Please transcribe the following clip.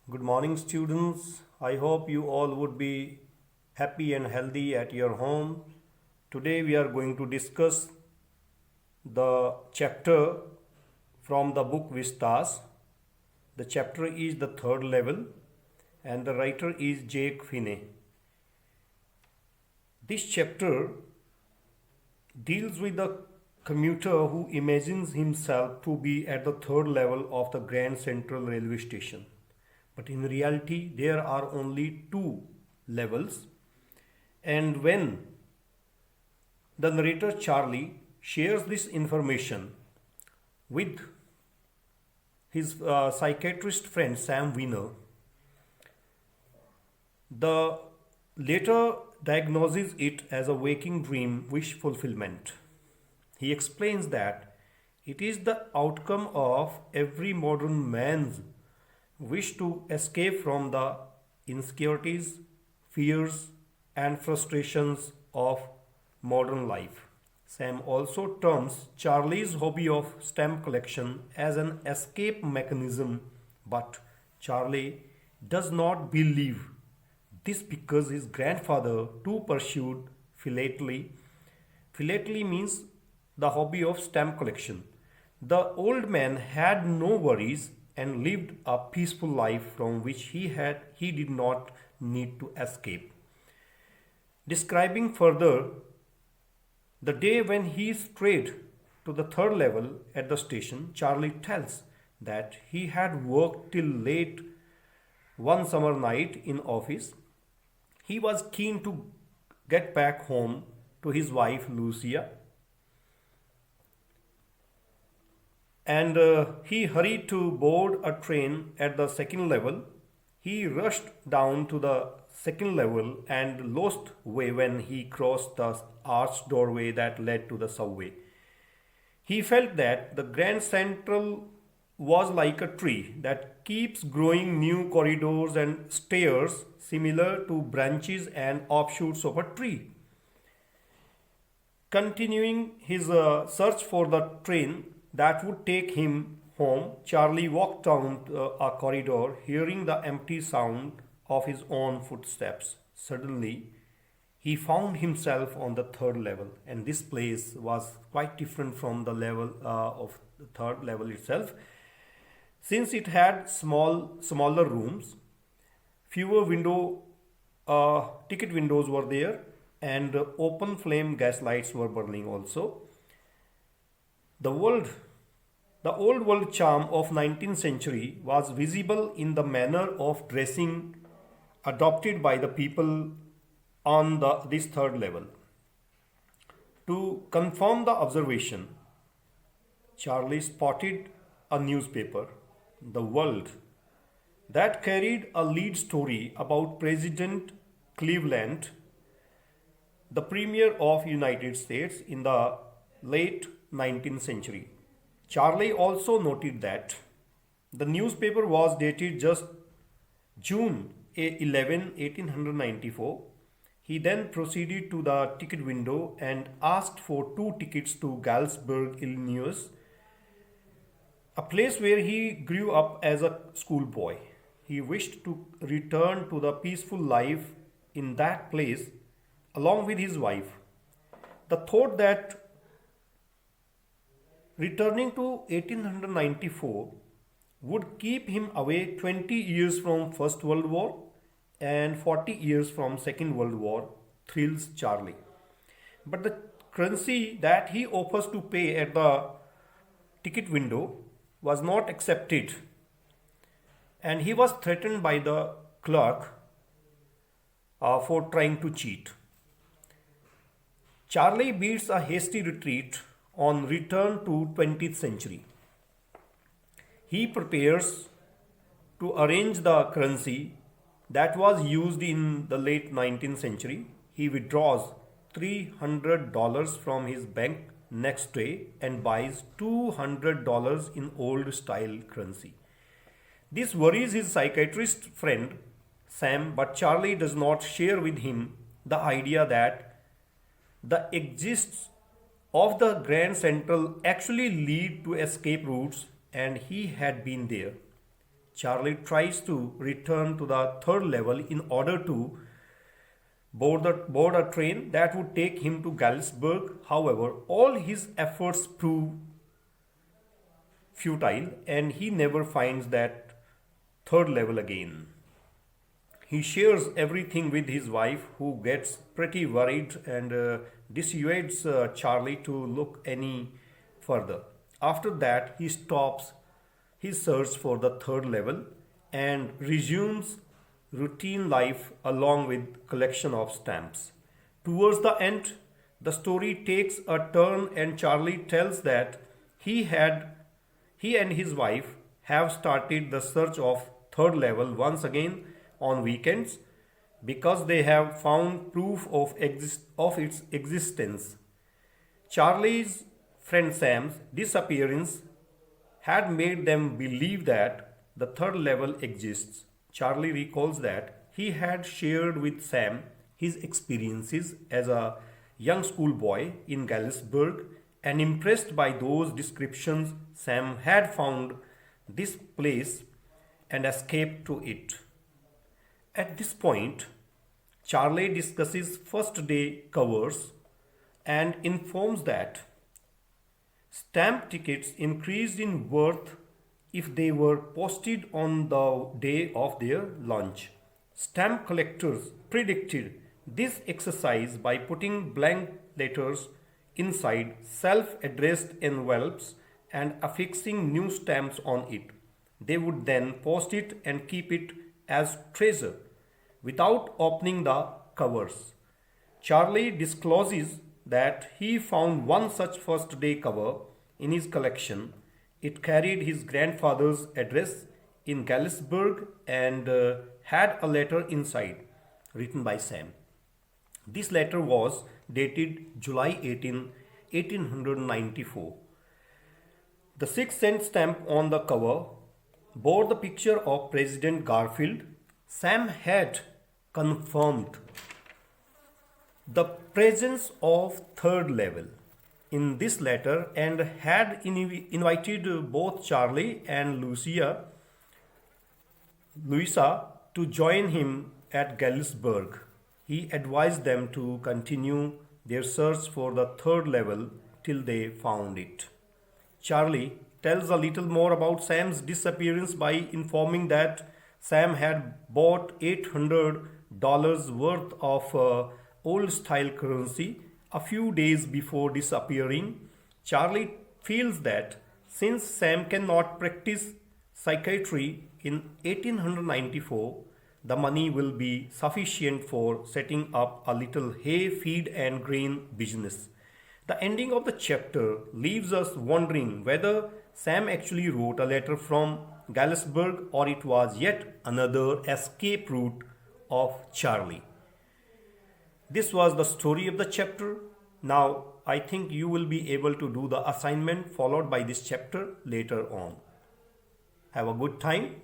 Good morning, students. I hope you all would be happy and healthy at your home. Today, we are going to discuss the chapter from the book Vistas. The chapter is the third level, and the writer is Jake Finney. This chapter deals with the commuter who imagines himself to be at the third level of the Grand Central Railway Station. But in reality, there are only two levels. And when the narrator Charlie shares this information with his psychiatrist friend Sam Wiener, the later diagnoses it as a waking dream wish fulfillment. He explains that it is the outcome of every modern man's wish to escape from the insecurities, fears, and frustrations of modern life. Sam also terms Charlie's hobby of stamp collection as an escape mechanism, but Charlie does not believe this because his grandfather too pursued philately. Philately means the hobby of stamp collection. The old man had no worries and lived a peaceful life from which he did not need to escape. Describing further the day when he strayed to the third level at the station, Charlie tells that he had worked till late one summer night in office. He was keen to get back home to his wife Lucia, and he hurried to board a train at the second level. He rushed down to the second level and lost way when he crossed the arched doorway that led to the subway. He felt that the Grand Central was like a tree that keeps growing new corridors and stairs similar to branches and offshoots of a tree. Continuing his search for the train that would take him home, Charlie walked down a corridor, hearing the empty sound of his own footsteps. Suddenly, he found himself on the third level, and this place was quite different from the level of the third level itself, since it had smaller rooms, fewer ticket windows were there, and open flame gas lights were burning also. The world, the old world charm of 19th century was visible in the manner of dressing adopted by the people on this third level. To confirm the observation, Charlie spotted a newspaper, The World, that carried a lead story about President Cleveland, the premier of United States in the late 19th century. Charlie also noted that the newspaper was dated just June 11, 1894. He then proceeded to the ticket window and asked for two tickets to Galesburg, Illinois, a place where he grew up as a schoolboy. He wished to return to the peaceful life in that place along with his wife. The thought that returning to 1894 would keep him away 20 years from First World War and 40 years from Second World War thrills Charlie. But the currency that he offers to pay at the ticket window was not accepted, and he was threatened by the clerk for trying to cheat. Charlie beats a hasty retreat on return to 20th century. He prepares to arrange the currency that was used in the late 19th century. He withdraws $300 from his bank next day and buys $200 in old style currency. This worries his psychiatrist friend Sam, but Charlie does not share with him the idea that the exists of the Grand Central actually lead to escape routes, and he had been there. Charlie tries to return to the third level in order to board a train that would take him to Galesburg. However, all his efforts prove futile and he never finds that third level again. He shares everything with his wife, who gets pretty worried and dissuades Charlie to look any further. After that, he stops his search for the third level and resumes routine life along with collection of stamps. Towards the end, the story takes a turn and Charlie tells that he and his wife have started the search of third level once again on weekends because they have found proof of its existence. Charlie's friend Sam's disappearance had made them believe that the third level exists. Charlie recalls that he had shared with Sam his experiences as a young schoolboy in Galesburg, and impressed by those descriptions, Sam had found this place and escaped to it. At this point, Charlie discusses first day covers and informs that stamp tickets increased in worth if they were posted on the day of their launch. Stamp collectors predicted this exercise by putting blank letters inside self-addressed envelopes and affixing new stamps on it. They would then post it and keep it as treasure without opening the covers. Charlie discloses that he found one such first day cover in his collection. It carried his grandfather's address in Galesburg and had a letter inside written by Sam. This letter was dated July 18, 1894. The 6-cent stamp on the cover bore the picture of President Garfield. Sam had confirmed the presence of third level in this letter and had invited both Charlie and Louisa to join him at Galesburg. He advised them to continue their search for the third level till they found it. Charlie tells a little more about Sam's disappearance by informing that Sam had bought $800 worth of old style currency a few days before disappearing. Charlie feels that since Sam cannot practice psychiatry in 1894, the money will be sufficient for setting up a little hay, feed and grain business. The ending of the chapter leaves us wondering whether Sam actually wrote a letter from Galesburg or it was yet another escape route of Charlie. This was the story of the chapter. Now I think you will be able to do the assignment followed by this chapter later on. Have a good time.